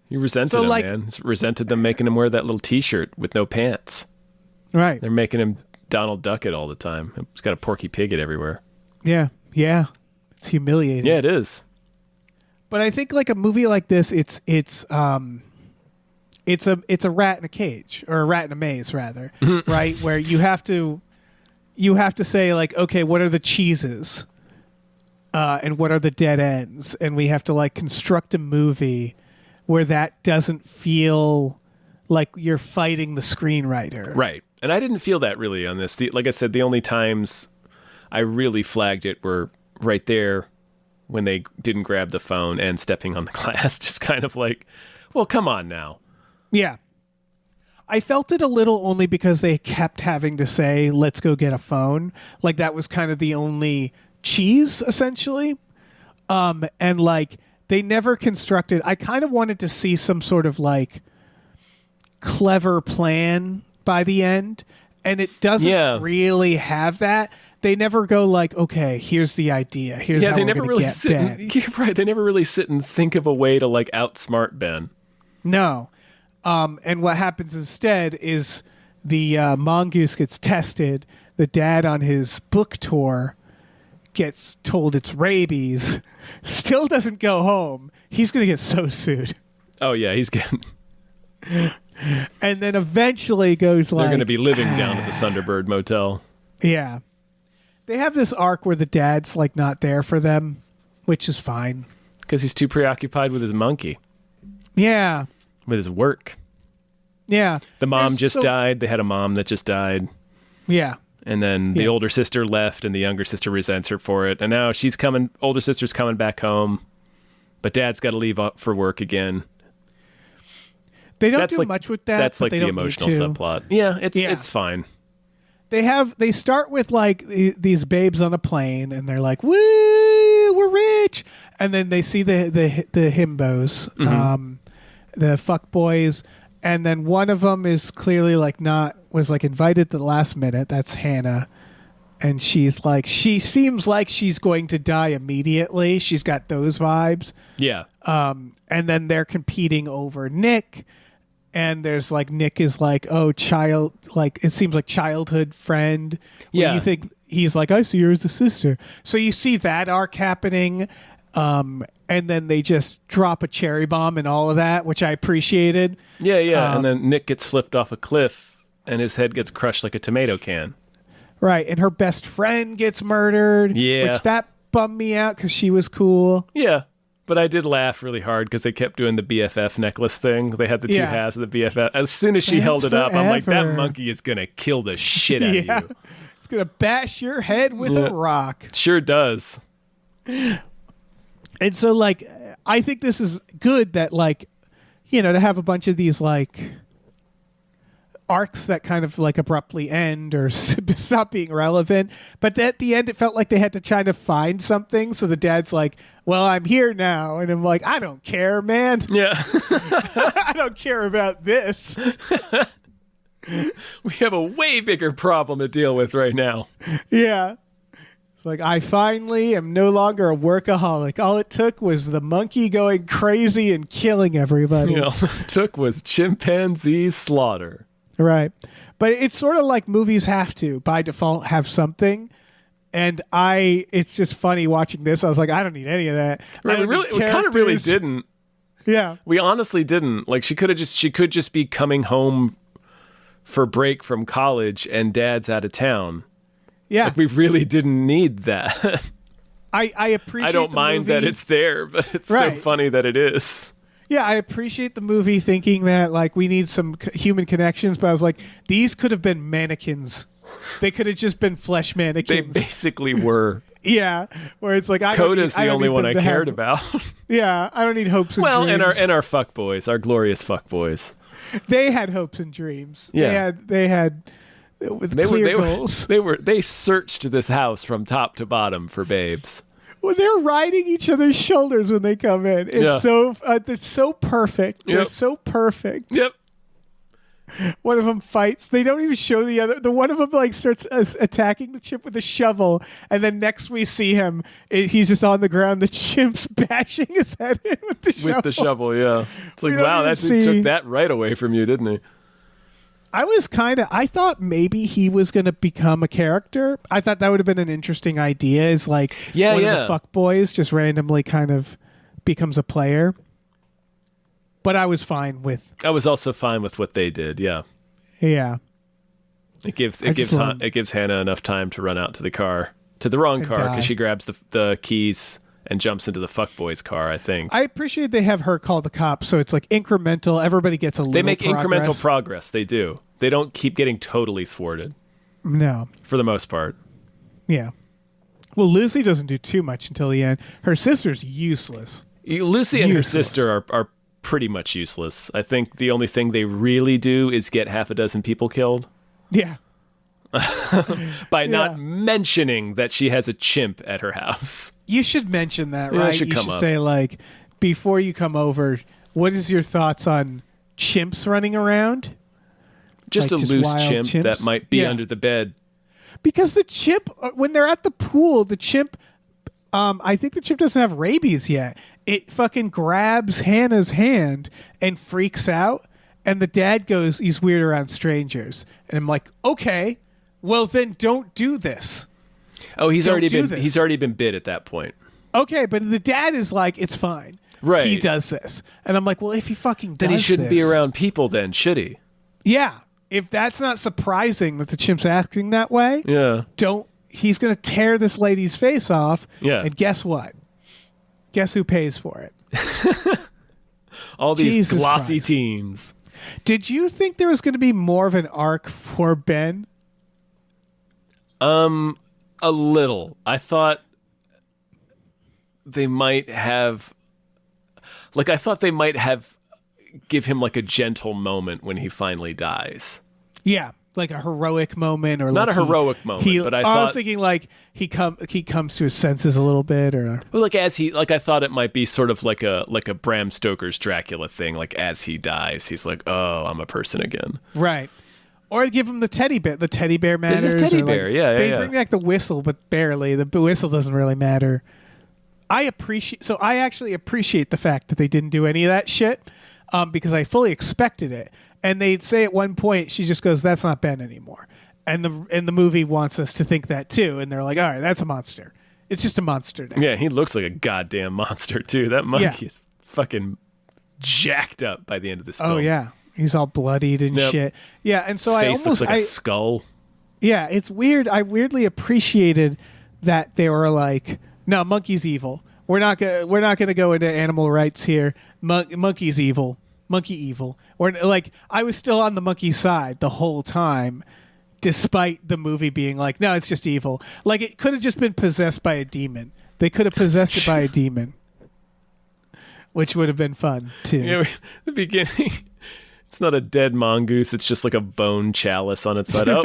He resented
So,
him,
like-
man. He resented them making him wear that little T-shirt with no pants.
Right.
They're making him Donald Duck it all the time. He's got a Porky Pig it everywhere.
Yeah. Yeah. It's humiliating.
Yeah, it is.
But I think like a movie like this, it's a rat in a cage, or a rat in a maze rather, right? Where you have to say like, okay, what are the cheeses? And what are the dead ends? And we have to like construct a movie where that doesn't feel like you're fighting the screenwriter.
Right. And I didn't feel that really on this. Like I said, the only times I really flagged it were right there when they didn't grab the phone and stepping on the glass. Just kind of like, well, come on now.
Yeah. I felt it a little only because they kept having to say, let's go get a phone. Like that was kind of the only cheese, essentially. And like they never constructed, I kind of wanted to see some sort of like clever plan by the end. And it doesn't really have that. They never go like, okay, here's the idea. Here's how
they
we're
never
going to
really
get
sit.
Ben.
You're right. They never really sit and think of a way to like outsmart Ben.
No. And what happens instead is the mongoose gets tested. The dad on his book tour gets told it's rabies. Still doesn't go home. He's going to get so sued.
Oh yeah, he's getting.
And then eventually goes like...
They're going to be living down at the Thunderbird Motel.
Yeah. They have this arc where the dad's like not there for them, which is fine.
Because he's too preoccupied with his monkey,
Yeah.
with his work.
Yeah.
The mom
There's
just died. They had a mom that just died.
Yeah.
And then the older sister left, and the younger sister resents her for it. And now she's coming. Older sister's coming back home, but dad's got to leave up for work again.
They don't do much with that.
That's
but
like
they
the
don't need
emotional
to.
subplot. Yeah, it's fine.
They start with like these babes on a plane, and they're like, "Woo, we're rich!" And then they see the himbos, the fuck boys, and then one of them is clearly like was invited at the last minute. That's Hannah, and she seems like she's going to die immediately. She's got those vibes.
Yeah.
And then they're competing over Nick. And there's like Nick is like, oh, child, like it seems like childhood friend.
Yeah.
You think he's like, I see her as a sister. So you see that arc happening. And then they just drop a cherry bomb and all of that, which I appreciated.
Yeah. And then Nick gets flipped off a cliff and his head gets crushed like a tomato can.
Right. And her best friend gets murdered.
Yeah.
Which that bummed me out because she was cool.
Yeah. But I did laugh really hard because they kept doing the BFF necklace thing. They had the two halves of the BFF. As soon as she held it up, I'm like, that monkey is going to kill the shit out of you.
It's going to bash your head with a rock.
Sure does.
And so, like, I think this is good that, like, you know, to have a bunch of these, like, arcs that kind of, like, abruptly end or stop being relevant. But at the end, it felt like they had to try to find something. So the dad's like, well, I'm here now. And I'm like, I don't care, man.
Yeah.
I don't care about this.
We have a way bigger problem to deal with right now.
Yeah. It's like, I finally am no longer a workaholic. All it took was the monkey going crazy and killing everybody.
You know, all it took was chimpanzee slaughter.
Right. But it's sort of like movies have to, by default, have something. And it's just funny watching this. I was like, I don't need any of that.
We kind of really didn't.
Yeah.
We honestly didn't. Like, she could just be coming home for break from college and dad's out of town.
Yeah.
Like, we really didn't need that.
I appreciate
I don't mind
movie.
that it's there, but it's so funny that it is.
Yeah, I appreciate the movie thinking that, like, we need some human connections, but I was like, these could have been mannequins. They could have just been flesh mannequins.
They basically were.
Yeah, where it's like,
Coda's the only one I cared about.
Yeah, I don't need hopes and dreams.
Well, and our fuck boys, our glorious fuck boys.
They had hopes and dreams.
Yeah.
They had clear goals.
They searched this house from top to bottom for babes.
Well, they're riding each other's shoulders when they come in. It's so they're so perfect. They're so perfect.
Yep.
One of them fights. They don't even show the other. The one of them like starts attacking the chimp with a shovel, and then next we see him, he's just on the ground. The chimp's bashing his head in with the shovel.
With the shovel, yeah. It's like, wow, he took that right away from you, didn't he?
I thought maybe he was going to become a character. I thought that would have been an interesting idea. Is like one of the fuck boys just randomly kind of becomes a player. But I was also fine with
what they did. Yeah.
Yeah.
It gives Hannah enough time to run out to the wrong car, because she grabs the keys and jumps into the fuckboy's car, I think.
I appreciate they have her call the cops, so it's like incremental. Everybody gets a little.
They make
progress.
incremental progress. They do. They don't keep getting totally thwarted.
No.
For the most part.
Yeah. Well, Lucy doesn't do too much until the end. Her sister's useless.
Lucy and her sister are pretty much useless. I think the only thing they really do is get half a dozen people killed.
Yeah.
By not mentioning that she has a chimp at her house.
You should mention that, right?
You
should say, like, before you come over, what is your thoughts on chimps running around?
Just
like,
a loose chimp
chimps?
that might be under the bed.
Because the chimp, when they're at the pool, the chimp, I think the chimp doesn't have rabies yet. It fucking grabs Hannah's hand and freaks out. And the dad goes, he's weird around strangers. And I'm like, okay, well then don't do this.
Oh, he's already been bit at that point.
Okay, but the dad is like, it's fine.
Right.
He does this. And I'm like, well, if he fucking does
then he shouldn't be around people then, should he?
Yeah. If that's not surprising that the chimp's acting that way, he's going to tear this lady's face off. Yeah. And guess what? Guess who pays for it?
All these glossy teens.
Did you think there was going to be more of an arc for Ben?
A little. I thought they might have give him like a gentle moment when he finally dies.
Yeah, like a heroic moment, or
not
like
a heroic moment. But I
was thinking like he comes to his senses a little bit, or
well, I thought it might be sort of like a Bram Stoker's Dracula thing. Like as he dies, he's like, oh, I'm a person again.
Right. Or give him the teddy bear. The teddy bear matters.
The teddy bear,
They bring back the whistle, but barely. The whistle doesn't really matter. I actually appreciate the fact that they didn't do any of that shit, because I fully expected it. And they'd say at one point, she just goes, "That's not Ben anymore." And the movie wants us to think that too. And they're like, "All right, that's a monster." It's just a monster now.
Yeah, he looks like a goddamn monster too. That monkey is fucking jacked up by the end of this film.
Oh yeah, he's all bloodied and shit. Yeah, and so
Face looks like a skull.
Yeah, it's weird. I weirdly appreciated that they were like, "No, monkey's evil. We're not gonna go into animal rights here. Monkey's evil. Monkey evil." Or like, I was still on the monkey side the whole time, despite the movie being like, "No, it's just evil." Like, it could have just been possessed by a demon. They could have possessed it by a demon, which would have been fun too.
Yeah, the beginning. It's not a dead mongoose. It's just like a bone chalice on its side. Oh,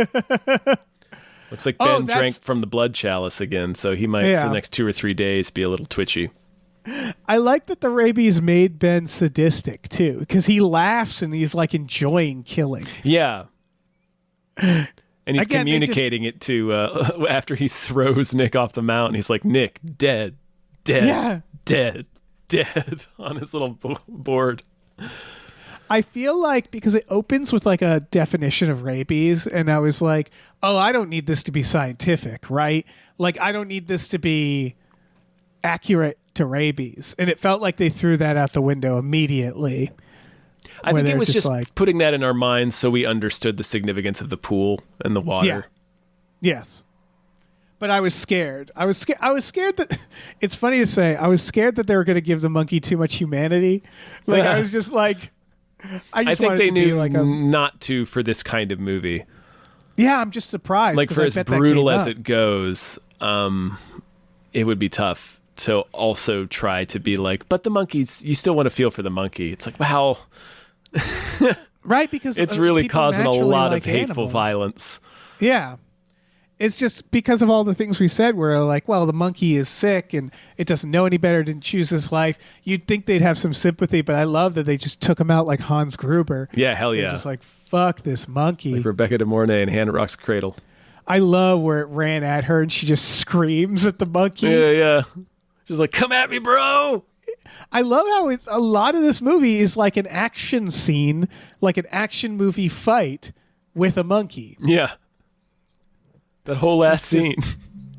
looks like Ben drank from the blood chalice again, so he might, for the next 2 or 3 days, be a little twitchy.
I like that the rabies made Ben sadistic, too, because he laughs and he's, like, enjoying killing.
Yeah. And he's communicating it to, after he throws Nick off the mountain, he's like, "Nick, dead, dead, dead, dead," on his little board.
I feel like, because it opens with like a definition of rabies, and I was like, oh, I don't need this to be scientific, right? Like, I don't need this to be accurate to rabies. And it felt like they threw that out the window immediately.
I think it was just like, putting that in our minds so we understood the significance of the pool and the water.
Yeah. Yes. But I was scared. I was scared that, it's funny to say, I was scared that they were going to give the monkey too much humanity. Like, I was just like, I think
they knew like not to for this kind of movie.
Yeah, I'm just surprised.
Like, for as brutal as it goes, it would be tough to also try to be like, but the monkeys, you still want to feel for the monkey. It's like, wow.
Right, because
it's really causing a lot of hateful
animals.
Violence.
Yeah. It's just because of all the things we said, where like, well, the monkey is sick and it doesn't know any better, didn't choose this life. You'd think they'd have some sympathy, but I love that they just took him out like Hans Gruber.
Yeah, hell yeah.
They're just like, fuck this monkey.
Like Rebecca De Mornay in Hannah Rock's Cradle.
I love where it ran at her and she just screams at the monkey.
Yeah. She's like, "Come at me, bro."
I love how it's a lot of this movie is like an action scene, like an action movie fight with a monkey.
Yeah. That whole last scene.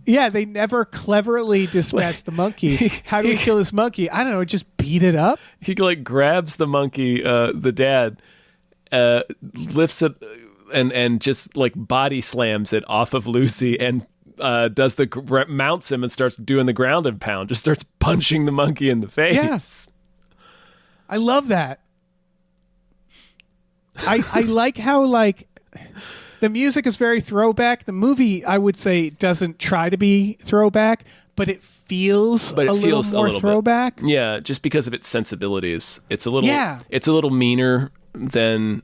Yeah, they never cleverly dispatch the monkey. How do we kill this monkey? I don't know, just beat it up?
He like grabs the monkey, the dad, lifts it and just like body slams it off of Lucy and mounts him and starts doing the ground and pound, just starts punching the monkey in the face.
Yes. I love that. I like how like the music is very throwback. The movie, I would say, doesn't try to be throwback, but it feels a little more throwback.
Bit. Yeah, just because of its sensibilities. It's a little meaner than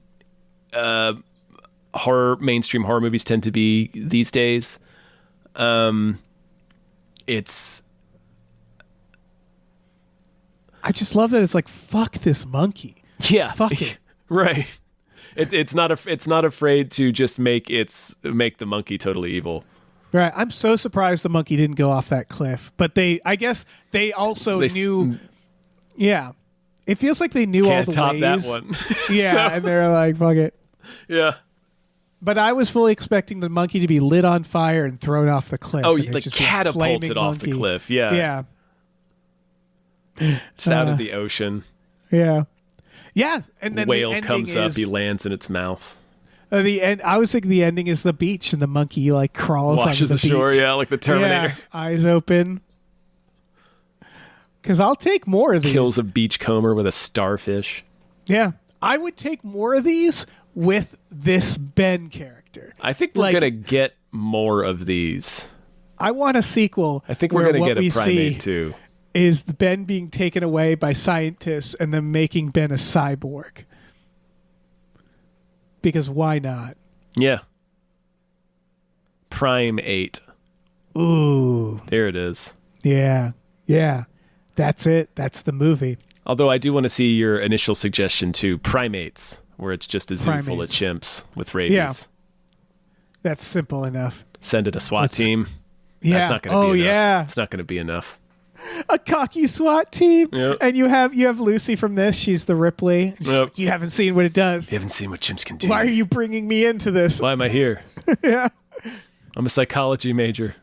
mainstream horror movies tend to be these days. It's
I just love that it's like, fuck this monkey.
Yeah.
Fuck it.
Right. It's not afraid to just make the monkey totally evil.
Right. I'm so surprised the monkey didn't go off that cliff. But I guess they also knew. Yeah. It feels like they knew all the
top
ways.
That one.
Yeah, and they're like, fuck it.
Yeah.
But I was fully expecting the monkey to be lit on fire and thrown off the cliff.
Oh, like catapulted off the cliff. Yeah.
Yeah.
Just out of the ocean.
Yeah. Yeah, and then
whale
the
comes up, he lands in its mouth.
The end. I was thinking the ending is the beach, and the monkey like crawls
washes
onto the
ashore.
beach.
Yeah, like the Terminator.
Yeah, eyes open. Because I'll take more of these.
Kills a beachcomber with a starfish.
Yeah, I would take more of these with this Ben character.
I think we're gonna get more of these.
I want a sequel.
I think we're gonna get a Primate too.
Is Ben being taken away by scientists and then making Ben a cyborg? Because why not?
Yeah. Primate.
Ooh.
There it is.
Yeah. Yeah. That's it. That's the movie.
Although I do want to see your initial suggestion to Primates, where it's just a zoo full of chimps with rabies. Yeah.
That's simple enough.
Send it a SWAT team.
Yeah.
That's not going to be enough.
Yeah.
It's not going to be enough.
A cocky SWAT team.
Yep.
And you have Lucy from this. She's the Ripley. She's
yep.
like, you haven't seen what it does.
You haven't seen what chimps can do.
Why are you bringing me into this?
Why am I here?
Yeah.
I'm a psychology major.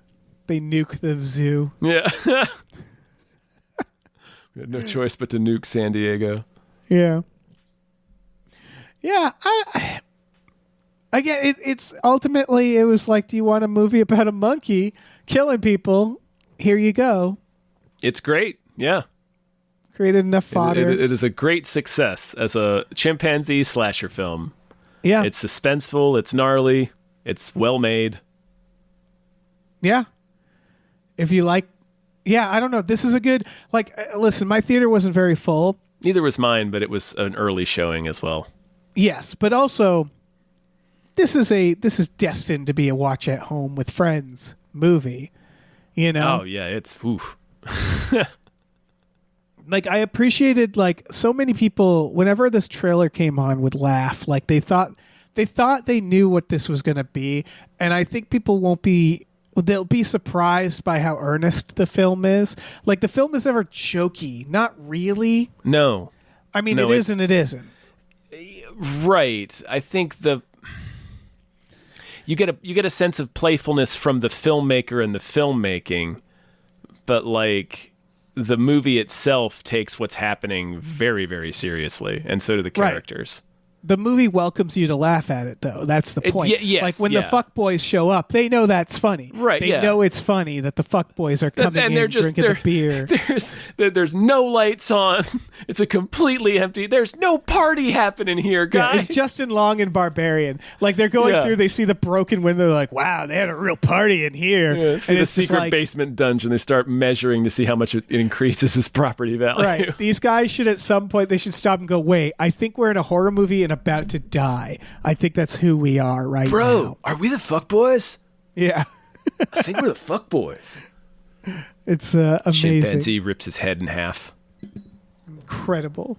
They nuke the zoo.
Yeah. We had no choice but to nuke San Diego.
Yeah. Yeah. Again, it's ultimately, it was like, do you want a movie about a monkey killing people? Here you go.
It's great. Yeah.
Created enough fodder.
It is a great success as a chimpanzee slasher film.
Yeah.
It's suspenseful. It's gnarly. It's well made.
Yeah. If you like, yeah, I don't know. This is a good, listen, my theater wasn't very full.
Neither was mine, but it was an early showing as well.
Yes, but also this is destined to be a watch at home with friends movie, you know?
Oh yeah, it's oof.
Like, I appreciated, like, so many people whenever this trailer came on would laugh. Like, they thought they knew what this was going to be, and I think people they'll be surprised by how earnest the film is. Like, the film is never jokey, not really.
No.
I mean,
No,
it is and it isn't.
Right. I think you get a sense of playfulness from the filmmaker and the filmmaking, but like the movie itself takes what's happening very, very seriously, and so do the characters.
The movie welcomes you to laugh at it, though. That's the point.
Yes,
like, when the fuckboys show up, they know that's funny.
Right,
They know it's funny that the fuckboys are coming
and
in
they're just
drinking the beer.
There's no lights on. It's a completely empty. There's no party happening here, guys.
Yeah, it's Justin Long and Barbarian. Like, they're going through, they see the broken window, they're like, wow, they had a real party in here.
Yeah, see
and
the
it's just
secret
like,
basement dungeon. They start measuring to see how much it increases his property value.
right. These guys should, at some point, they should stop and go, wait, I think we're in a horror movie and about to die. I think that's who we are right now.
Bro, are we the fuck boys?
Yeah.
I think we're the fuck boys.
It's amazing.
Chimpanzee rips his head in half.
Incredible.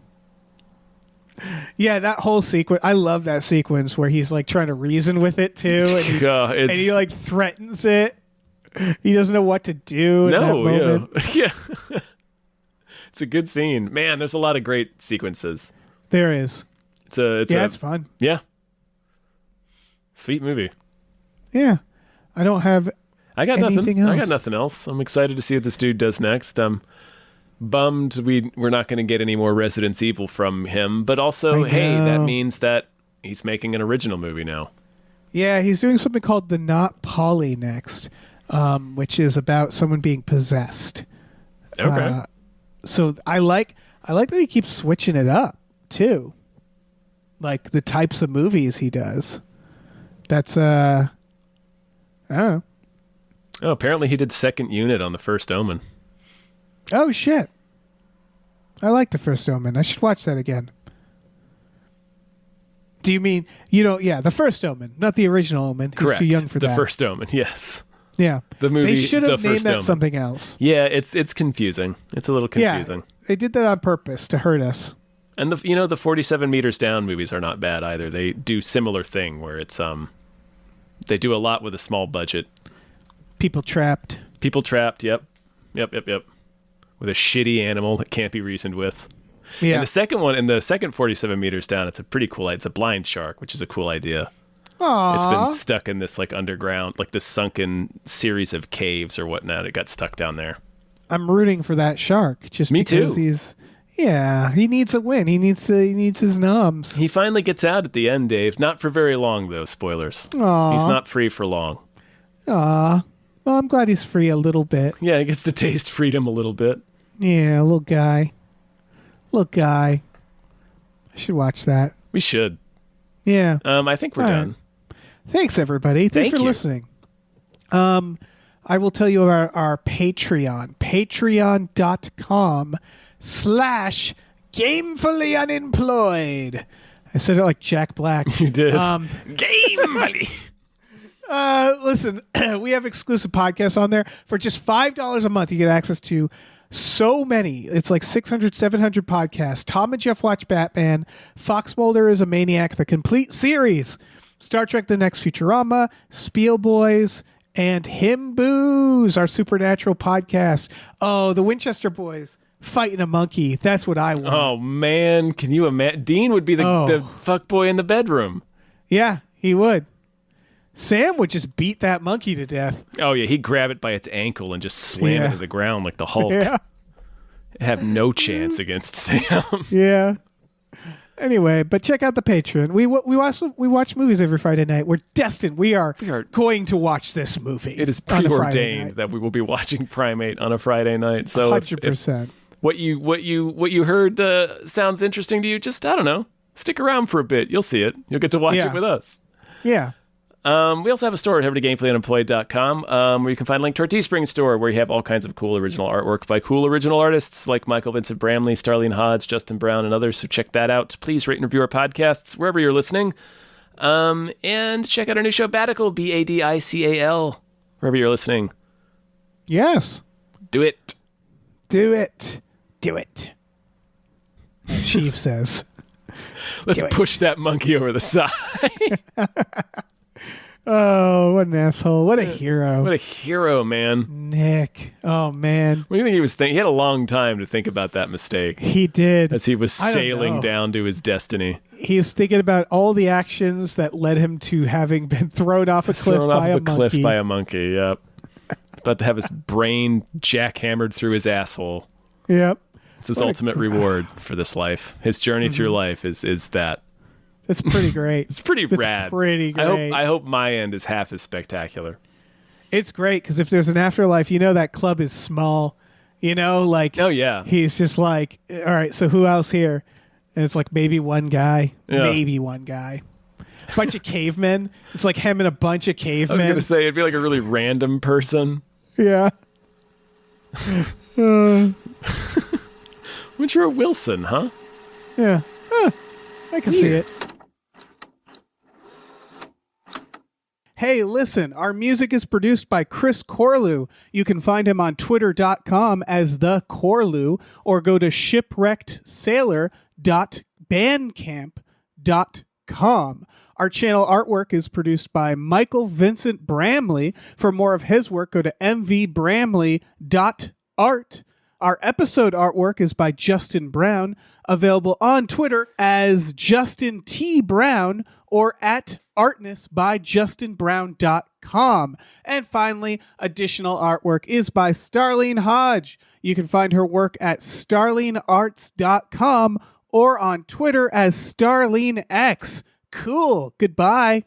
Yeah, that whole sequence. I love that sequence where he's like trying to reason with it too, and he like threatens it. He doesn't know what to do. In that moment.
Yeah. It's a good scene. Man, there's a lot of great sequences.
There is. It's fun.
Yeah. Sweet movie.
Yeah. I don't have
I got
anything
nothing.
else.
I got nothing else. I'm excited to see what this dude does next. I'm bummed we're not going to get any more Resident Evil from him, but also, hey, that means that he's making an original movie now. Yeah,
he's doing something called The Not Polly next, which is about someone being possessed.
Okay.
So I like that he keeps switching it up too. Like the types of movies he does. That's I don't know.
Oh, apparently he did Second Unit on The First Omen.
Oh shit. I like The First Omen. I should watch that again. Do you mean The First Omen, not the original Omen?
Correct.
He's too young for that.
The First Omen, yes.
Yeah.
The movie.
They should have
The
named
First
that
Omen.
something else.
Yeah, it's confusing. It's a little confusing.
Yeah, they did that on purpose to hurt us.
And the 47 Meters Down movies are not bad either. They do similar thing where it's they do a lot with a small budget.
People trapped.
Yep. With a shitty animal that can't be reasoned with.
Yeah.
And the second one, in the second 47 Meters Down, it's a pretty cool. It's a blind shark, which is a cool idea.
Aww.
It's been stuck in this like underground, like this sunken series of caves or whatnot. It got stuck down there.
I'm rooting for that shark just
Me
because
too.
he needs a win. He needs his noms.
He finally gets out at the end, Dave. Not for very long, though. Spoilers.
Aww.
He's not free for long.
Aw. Well, I'm glad he's free a little bit.
Yeah, he gets to taste freedom a little bit.
Yeah, little guy. I should watch that.
We should.
Yeah.
I think we're
All
done.
right. Thanks, everybody. Thanks
Thank
for
you.
listening. I will tell you about our Patreon. Patreon.com/gamefully unemployed. I said it like Jack Black.
You did. Gamefully.
Listen, we have exclusive podcasts on there. For just $5 a month, you get access to so many. It's like 600, 700 podcasts. Tom and Jeff Watch Batman. Fox Mulder is a Maniac, the complete series. Star Trek The Next Futurama. Spiel Boys. And Him Booze, our supernatural podcast. Oh, the Winchester Boys fighting a monkey. That's what I want.
Oh, man. Can you imagine? Dean would be the fuck boy in the bedroom.
Yeah, he would. Sam would just beat that monkey to death.
Oh, yeah. He'd grab it by its ankle and just slam it to the ground like the Hulk.
Yeah.
Have no chance against Sam.
Yeah. Anyway, but check out the Patreon. We watch movies every Friday night. We're destined. We are going to watch this movie.
It is preordained that we will be watching Primate on a Friday night. So
100%.
If what you heard sounds interesting to you, just, I don't know, stick around for a bit. You'll see it. You'll get to watch it with us.
Yeah.
We also have a store at everydaygamefullyunemployed.com where you can find a link to our Teespring store where you have all kinds of cool original artwork by cool original artists like Michael Vincent Bramley, Starlene Hodge, Justin Brown, and others. So check that out. Please rate and review our podcasts wherever you're listening. And check out our new show, Badical, Badical, wherever you're listening.
Yes.
Do it.
Do it. Do it. Chief says.
Let's push that monkey over the side.
Oh, what an asshole. What a hero.
What a hero, man.
Nick. Oh, man.
What do you think he was thinking? He had a long time to think about that mistake.
He did.
As he was sailing down to his destiny.
He's thinking about all the actions that led him to having been thrown off a cliff by a monkey.
Yep. About to have his brain jackhammered through his asshole.
Yep.
It's his ultimate reward for this life. His journey through life is that.
That's pretty great.
It's pretty rad.
Pretty great.
I hope my end is half as spectacular.
It's great because if there's an afterlife, that club is small. Like,
oh yeah,
he's just like, all right, so who else here? And it's like maybe one guy, bunch of cavemen. It's like him and a bunch of cavemen.
I was gonna say it'd be like a really random person.
Yeah.
Woodrow Wilson, huh?
Yeah. I can see it. Hey, listen, our music is produced by Chris Corlew. You can find him on twitter.com as the Corlew or go to shipwreckedsailor.bandcamp.com. Our channel artwork is produced by Michael Vincent Bramley. For more of his work, go to mvbramley.art. Our episode artwork is by Justin Brown, available on Twitter as Justin T. Brown or at artnessbyjustinbrown.com. And finally, additional artwork is by Starlene Hodge. You can find her work at starlenearts.com or on Twitter as StarleneX. Cool. Goodbye.